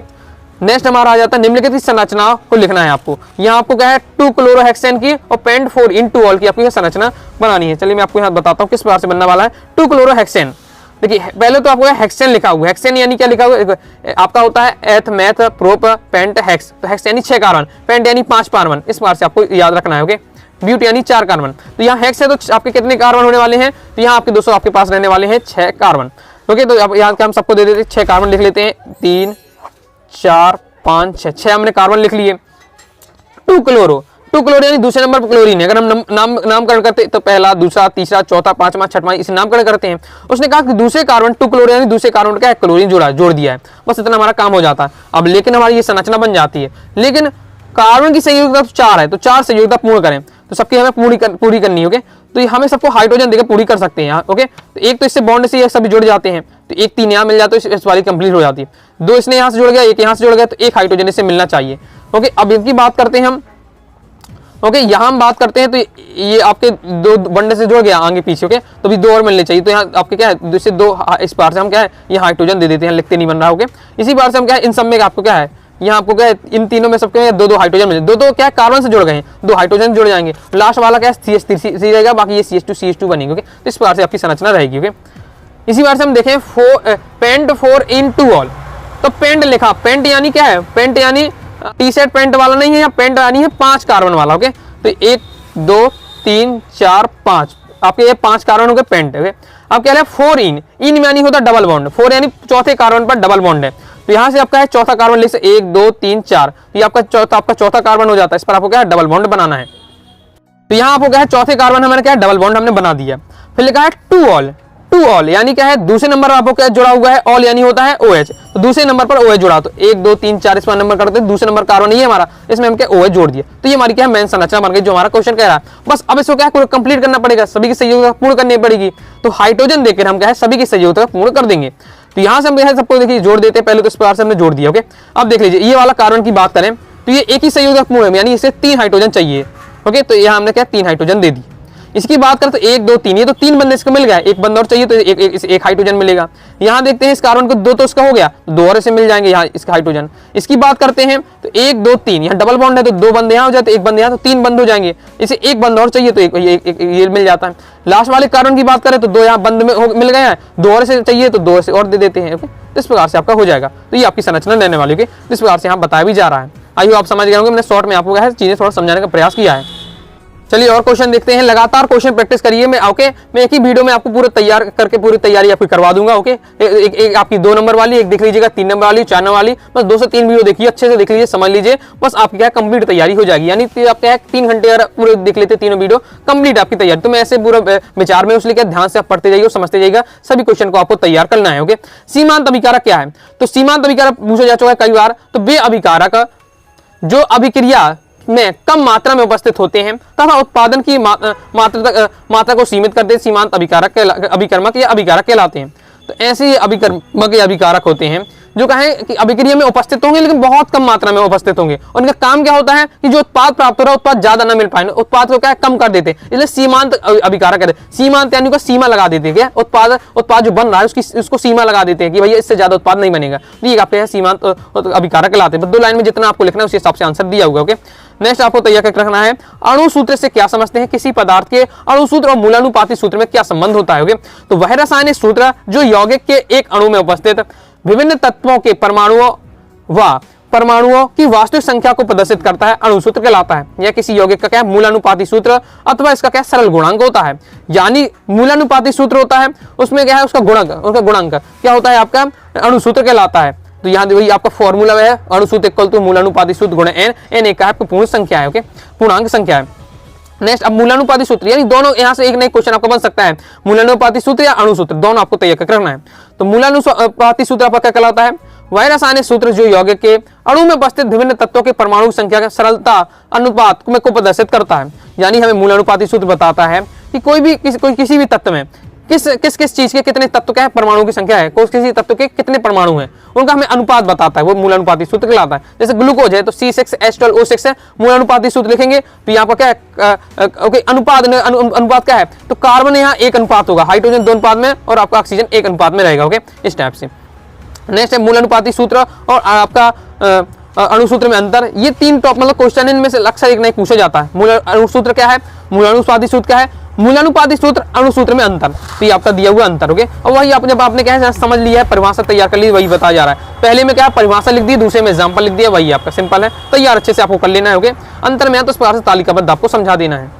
नेक्स्ट हमारा आ जाता है निम्नलिखित संरचना को लिखना है आपको। यहाँ आपको क्या है 2-क्लोरोहेक्सेन की और पेंट 4-इन-2-ऑल की आपको संरचना बनानी है। चलिए मैं आपको यहाँ बताता हूँ किस प्रकार से बनने वाला है 2-क्लोरोहेक्सेन। देखिए पहले तो आपको हेक्सेन लिखा हुआ है। हेक्सेन यानी क्या लिखा हुआ है, आपका होता है एथ मैथ प्रोप पेंट हेक्स। तो हेक्स यानी 6 कार्बन, पेंट यानी 5 कार्बन, इस प्रकार से आपको याद रखना है। ओके, ब्यूट यानी 4 कार्बन। तो यहाँ हेक्स है तो आपके कितने कार्बन होने वाले हैं, तो यहाँ आपके दोस्तों आपके पास रहने वाले हैं 6 कार्बन। ओके, तो अब यहाँ हम सबको दे देते हैं 6 कार्बन लिख लेते हैं, 3 4 5 6 हमने कार्बन लिख लिए। 2-क्लोरो यानी दूसरे नंबर पर क्लोरीन है। अगर हम नामकरण करते तो पहला, दूसरा, तीसरा, चौथा, पांचवा, छठवां इसे नामकरण करते हैं। उसने कहा कि दूसरे कार्बन 2-क्लोरो यानी दूसरे कार्बन का क्लोरीन जोड़ दिया है, बस इतना हमारा काम हो जाता है। अब लेकिन हमारी ये संरचना बन जाती है, लेकिन कार्बन की संयोजकता 4 है, तो 4 संयोजकता पूर्ण करें, तो सबकी हमें पूरी करनी है। ओके, तो हमें सबको हाइड्रोजन देकर पूरी कर सकते हैं यहाँ। ओके, तो एक तो इससे बॉन्ड से ये सभी जुड़ जाते हैं, तो एक 3 यहाँ मिल जाता है, इस वाली कंप्लीट हो जाती है। 2 इसने यहाँ से जुड़ गया, एक यहाँ से जुड़ गया, तो एक हाइड्रोजन इससे मिलना चाहिए। ओके, अब इनकी बात करते हैं हम। ओके, यहाँ हम बात करते हैं तो ये आपके 2 बंडे से जुड़ गया आगे पीछे। ओके, तो भी 2 और मिलने चाहिए, तो यहाँ आपके क्या है इससे 2, इस बार से हम क्या है ये हाइड्रोजन दे देते हैं, लिखते नहीं बन रहा। ओके, इसी बार से हम क्या है इन सब में आपको क्या है यहाँ आपको क्या है इन तीनों में सबके 2-2 हाइड्रोजन मिले, 2-2 क्या है कार्बन से जुड़ गए हैं, 2 हाइड्रोजन जुड़ जाएंगे, लास्ट वाला क्या है CH3 रहेगा, बाकी ये CH2 बनेंगे। ओके, तो इस प्रकार से आपकी संरचना रहेगी। ओके, इसी बार से हम देखें पेंट 4-इन-2-ऑल। तो पेंट लिखा, पेंट यानी क्या है, पेंट यानी टी सेट पेंट वाला नहीं है, या पेंट यानी है 5 कार्बन वाला। ओके, तो 1 2 3 4 5 आपके ये 5 कार्बन हो गए पेंट। ओके, अब क्या है 4-इन यानी होता है डबल बॉन्ड, 4 यानी चौथे कार्बन पर डबल बॉन्ड है, तो यहाँ से आपका है चौथा कार्बन लिख से 1 2 3 4, ये आपका चौथा कार्बन हो जाता है, इस पर आपको क्या है डबल बॉन्ड बनाना है। तो यहाँ आपको क्या है चौथे कार्बन हमारे क्या है डबल बॉन्ड हमने बना दिया। फिर लिखा है 2-ऑल यानी क्या है दूसरे नंबर पर आपको क्या जुड़ा हुआ है, ऑल यानी होता है OH, तो दूसरे नंबर पर OH जुड़ा, तो 1 2 3 4 इस पर नंबर करते हैं, दूसरे नंबर कार्बन नहीं है हमारा, इसमें हम क्या OH जोड़ दिया, तो ये हमारी क्या है मेन संरचना बन गई जो हमारा क्वेश्चन कह रहा है। बस अब इसको क्या है कंप्लीट करना पड़ेगा, सभी की संयोजकता पूर्ण करनी पड़ेगी, तो हाइड्रोजन देकर हम क्या है सभी की संयोजकता पूर्ण कर देंगे। तो यहाँ से हम क्या सबको देखिए जोड़ देते हैं, पहले तो इस प्रकार से हमने जोड़ दिया। ओके, अब देख लीजिए ये वाला कार्बन की बात करें तो ये एक ही संयोजक पूर्ण है, यानी इसे 3 हाइड्रोजन चाहिए। ओके, तो यहाँ हमने क्या 3 हाइड्रोजन दे दी। इसकी बात करें तो 1 2 3, ये तो 3 बंदे इसको मिल गया, एक बंदा और चाहिए तो एक हाइड्रोजन मिलेगा। यहाँ देखते हैं इस कार्बन को 2 तो इसका हो गया, तो 2 और इसे मिल जाएंगे यहाँ इसका हाइड्रोजन। इसकी बात करते हैं तो 1 2 3, यहाँ डबल बॉन्ड है तो 2 बंदे यहाँ हो जाते, 1 बंदे यहाँ, तो 3 बंद हो जाएंगे। इसे एक बंदा और चाहिए तो ये मिल जाता है। लास्ट वाले कार्बन की बात करें तो 2 यहाँ बंद मिल गए हैं, 2 और से चाहिए तो 2 से और दे देते हैं। इस प्रकार से आपका हो जाएगा, तो ये आपकी संरचना रहने वाली है। इस प्रकार से यहाँ बताया भी जा रहा है। आइए आप समझ गए होंगे, मैंने शॉर्ट में आपको क्या है चीजें थोड़ा समझाने का प्रयास किया है। चलिए और क्वेश्चन देखते हैं, लगातार क्वेश्चन प्रैक्टिस करिए। मैं एक ही वीडियो में आपको पूरा तैयार करके पूरी तैयारी आपकी करवा दूंगा। ओके, एक आपकी 2 नंबर वाली, एक देख लीजिएगा 3 नंबर वाली, 4 नंबर वाली, बस 2 से 3 वीडियो देखिए, अच्छे से देख लीजिए, समझ लीजिए, बस आपकी क्या कंप्लीट तैयारी हो जाएगी। यानी आप क्या 3 घंटे अगर पूरे देख लेते तीनों वीडियो, कंप्लीट आपकी तैयारी। तो मैं ऐसे पूरा विचार में उसलिए ध्यान से आप पढ़ते जाइए और समझते जाइएगा, सभी क्वेश्चन को आपको तैयार करना है। ओके, सीमांत अभिकारक क्या है, तो सीमांत अभिकारक पूछा जा चुका है कई बार, तो वे अभिकारक जो अभिक्रिया में कम मात्रा में उपस्थित होते हैं तथा उत्पादन की मात्रा को सीमित करते हैं, सीमांत अभिकर्मक या अभिकारक कहलाते हैं। तो ऐसे अभिकर्मक या अभिकारक होते हैं जो कहें कि अभिक्रिया में उपस्थित होंगे लेकिन बहुत कम मात्रा में उपस्थित होंगे, और इनका काम क्या होता है कि जो उत्पाद प्राप्त हो रहा है उत्पाद ज्यादा ना मिल पाए, उत्पाद को क्या कम कर देते हैं, इसलिए सीमांत अभिकारक कहते हैं। सीमांत यानी सीमा लगा देते हैं, क्या उत्पाद जो बन रहा है उसको सीमा लगा देते हैं कि भैया इससे ज्यादा उत्पाद नहीं बनेगा, ये आपके सीमांत अभिकारक कहलाते हैं। 2 लाइन में जितना आपको लिखना है उस हिसाब से आंसर दिया होगा। ओके, नेक्स्ट आपको तैयार करके रखना है, अणु सूत्र से क्या समझते हैं, किसी पदार्थ के अणु सूत्र और मूलानुपाती सूत्र में क्या संबंध होता है। तो वह रासायनिक सूत्र जो यौगिक के एक अणु में उपस्थित विभिन्न तत्वों के परमाणुओं की वास्तविक संख्या को प्रदर्शित करता है, अणु सूत्र कहलाता है। यह किसी यौगिक का क्या मूलानुपाती सूत्र अथवा इसका क्या सरल गुणांक होता है। यानी मूलानुपाती सूत्र होता है, उसमें क्या है उसका गुणांक क्या होता है आपका अणु सूत्र कहलाता है। तो यहाँ वही आपका फॉर्मूला है, अणु सूत्र इक्वल टू मूलानुपाती सूत्र गुणा n एक आपका पूर्ण संख्या है। ओके, पूर्णांक संख्या है। नेक्स्ट अब मूलानुपाती सूत्र, यानी दोनों यहाँ से एक नई क्वेश्चन आपका बन सकता है, मूलानुपाती सूत्र या अणु सूत्र, दोनों आपको तैयार करके रखना है। तो मूलानुपाती सूत्र आपका क्या कहलाता है, वह रासायनिक सूत्र जो यौगिक के अणु में उपस्थित विभिन्न तत्वों के परमाणु संख्या का सरलता अनुपात को प्रदर्शित करता है। यानी हमें मूलानुपाती सूत्र बताता है कि कोई किसी भी तत्व में किस किस किस चीज के कितने तत्व क्या है, परमाणु की संख्या है, किसी तत्व के कितने परमाणु हैं, उनका हमें अनुपात बताता है, वो मूलानुपाती सूत्र कहलाता है। जैसे ग्लूकोज है तो C6H12O6 है, मूलानुपाती सूत्र लिखेंगे तो यहाँ पर क्या है, ओके, अनुपात क्या है, तो कार्बन यहाँ 1 अनुपात होगा, हाइड्रोजन 2 अनुपात में और आपका ऑक्सीजन 1 अनुपात में रहेगा। ओके, इस टाइप से। नेक्स्ट है मूलानुपाती सूत्र और आपका अणुसूत्र में अंतर। ये 3 टॉप मतलब क्वेश्चन इनमें से अक्सर एक नहीं पूछा जाता है। मूल अणुसूत्र क्या है, मूलानुपाती सूत्र क्या है, मूलानुपाती सूत्र, अणुसूत्र में अंतर, तो ये आपका दिया हुआ अंतर। ओके, और वही आप जब आपने क्या है समझ लिया है, परिभाषा तैयार कर ली, वही बताया जा रहा है। पहले में क्या है, परिभाषा लिख दी, दूसरे में एग्जाम्पल लिख दिया, वही आपका सिंपल है, तैयार अच्छे से आपको कर लेना है। ओके, अंतर में है तो इस प्रकार से तालिकाबद्ध आपको समझा देना है।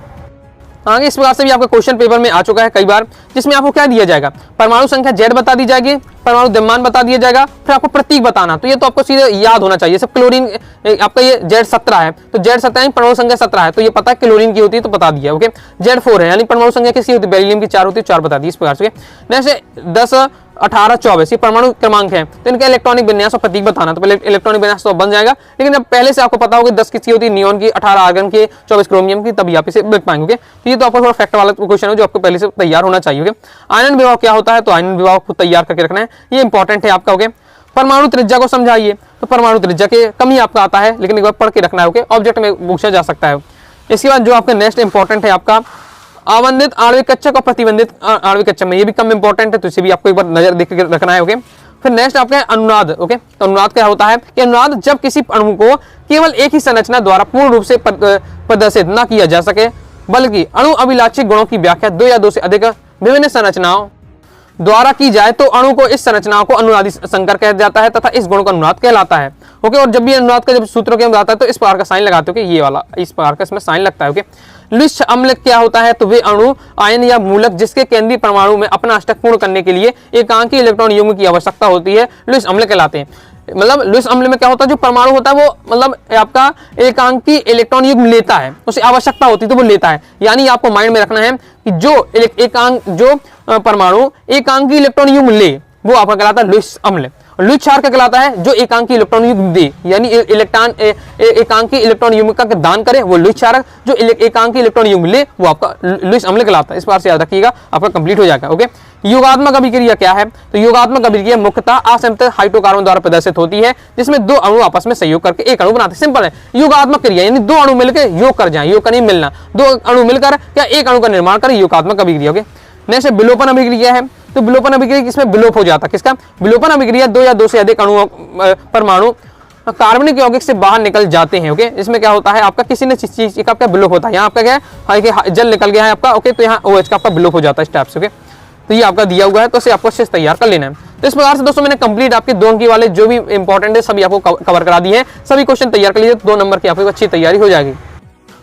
आगे इस प्रकार से भी आपका क्वेश्चन पेपर में आ चुका है कई बार, जिसमें आपको क्या दिया जाएगा, परमाणु संख्या Z बता दी जाएगी, परमाणु द्रव्यमान बता दिया जाएगा, फिर आपको प्रतीक बताना। तो ये तो आपको सीधे याद होना चाहिए। सब क्लोरीन आपका ये Z17 है, तो Z17 परमाणु संख्या 17 है, तो ये पता है क्लोरीन की होती है, तो बता दिया। ओके, Z4 है यानी परमाणु संख्या किसकी होती है, बेरिलियम की 4 होती है, 4 बता दी इस प्रकार से। नेक्स्ट 10, 18, 24 ये परमाणु क्रमांक है, तो इनका इलेक्ट्रॉनिक विन्यास और प्रतीक बताना। तो पहले इलेक्ट्रॉनिक विन्यास तो बन जाएगा, लेकिन अब पहले से आपको पता होगा 10 किसकी होती है, नियोन की, 18 आर्गन की, 24 क्रोमियम की, तभी आप इसे लिख पाएंगे। तो ये तो आपको थोड़ा फैक्ट वाला क्वेश्चन है जो आपको पहले से तैयार होना चाहिए। आयनन विभाग क्या होता है, तो आयनन विभाग को तैयार करके रखना है, ये इंपॉर्टेंट है आपका। ओके, परमाणु त्रिज्या को समझाइए, तो परमाणु त्रिज्या के कम ही आपका आता है, लेकिन एक बार पढ़ के रखना है। ओके, ऑब्जेक्ट में पूछा जा सकता है। इसके बाद जो आपका नेक्स्ट इंपॉर्टेंट है आपका आवंधित आणविक कक्षक और प्रतिबंधित आणविक कक्षक में, ये भी कम इंपॉर्टेंट है, तो इसे भी आपको एक बार नजर देख के रखना है। ओके, फिर नेक्स्ट आपका अनुनाद। ओके, तो अनुनाद क्या होता है कि अनुनाद जब किसी अणु को केवल एक ही संरचना द्वारा पूर्ण रूप से प्रदर्शित न किया जा सके, बल्कि अणु अभिलाक्षिक गुणों की व्याख्या 2 या 2 से अधिक विभिन्न संरचनाओं द्वारा की जाए, तो अणु को इस संरचनाओं को अनुनादी संकर कहा जाता है तथा इस गुण का अनुनाद कहलाता है। ओके, और जब भी अनुनाद का जब सूत्रों के आता है तो इस प्रकार का साइन लगाते हो कि ये वाला इस प्रकार का इसमें साइन लगता है। ओके, लुईस अम्ल क्या होता है, तो वे अणु, आयन या मूलक जिसके केंद्रीय परमाणु में अपना अष्टक पूर्ण करने के लिए एकांकी इलेक्ट्रॉन युग्म की आवश्यकता होती है, लुईस अम्ल कहलाते हैं। मतलब लुईस अम्ल में क्या होता है, जो परमाणु होता है वो मतलब आपका एकांकी इलेक्ट्रॉन युग्म लेता है, उसे आवश्यकता होती है तो वो लेता है। यानी आपको माइंड में रखना है कि जो परमाणु एकांकी इलेक्ट्रॉन युग्म ले वो आपका कहलाता है लुईस अम्ल। लुईस क्षार का कहलाता है जो एकांकी इलेक्ट्रॉन युग्म दे, यानी एकांकी इलेक्ट्रॉन युग्म का दान करे वो लुईस क्षारक, जो एकांकी इलेक्ट्रॉन युग्म ले वो आपका लुईस अम्ल कहलाता है। इस बार से याद रखिएगा, आपका कंप्लीट हो जाएगा। ओके, योगात्मक अभिक्रिया क्या है, तो योगात्मक अभिक्रिया मुख्यतः असंतृप्त हाइड्रोकार्बन द्वारा प्रदर्शित होती है, जिसमें 2 अणु आपस में सहयोग करके एक अणु बनाते हैं। सिंपल है, योगात्मक क्रिया यानी 2 अणु मिलकर योग कर जाए, योग का नहीं मिलना, 2 अणु मिलकर क्या एक अणु का निर्माण करें, योगात्मक अभिक्रिया। ओके, नेक्स्ट विलोपन अभिक्रिया है, तो विलोपन अभिक्रिया किसमें विलोप हो जाता है, किसका विलोपन अभिक्रिया 2 या 2 से अधिक अणु परमाणु कार्बनिक यौगिक से बाहर निकल जाते हैं। ओके, इसमें क्या होता है आपका किसी न चीज का आपका विलोप होता है। यहाँ आपका क्या है, जल निकल गया है आपका। ओके, तो यहाँ OH का आपका विलोप हो जाता है इस टाइप से। ओके, तो ये आपका दिया हुआ है, तो इसे आपको अच्छे से तैयार कर लेना है। तो इस प्रकार से दोस्तों मैंने कंप्लीट आपके 2 अंक वाले जो भी इंपॉर्टेंट है सभी आपको कवर करा दिए हैं। सभी क्वेश्चन तैयार कर लीजिए, 2 नंबर की आपको अच्छी तैयारी हो जाएगी।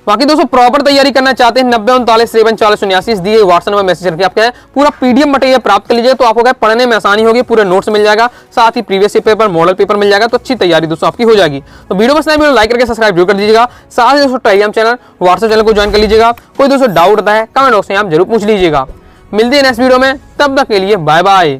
बाकी दोस्तों प्रॉपर तैयारी करना चाहते हैं 90 39 53 40 79 इस दिए व्हाट्सएप नंबर मैसेज करके आप क्या है पूरा PDF मटेरियल प्राप्त कर लीजिए, तो आपको क्या पढ़ने में आसानी होगी, पूरे नोट्स मिल जाएगा, साथ ही प्रीवियस पेपर मॉडल पेपर मिल जाएगा, तो अच्छी तैयारी दोस्तों आपकी हो जाएगी। तो वीडियो पसंद आए वीडियो लाइक करके सब्सक्राइब जरूर कर दीजिएगा, साथ ही दोस्तों टेलीग्राम चैनल व्हाट्सएप चैनल को ज्वाइन कर लीजिएगा। कोई दोस्तों डाउट होता है कमेंट बॉक्स में आप जरूर पूछ लीजिएगा। मिलते हैं नेक्स्ट वीडियो में, तब तक के लिए बाय बाय।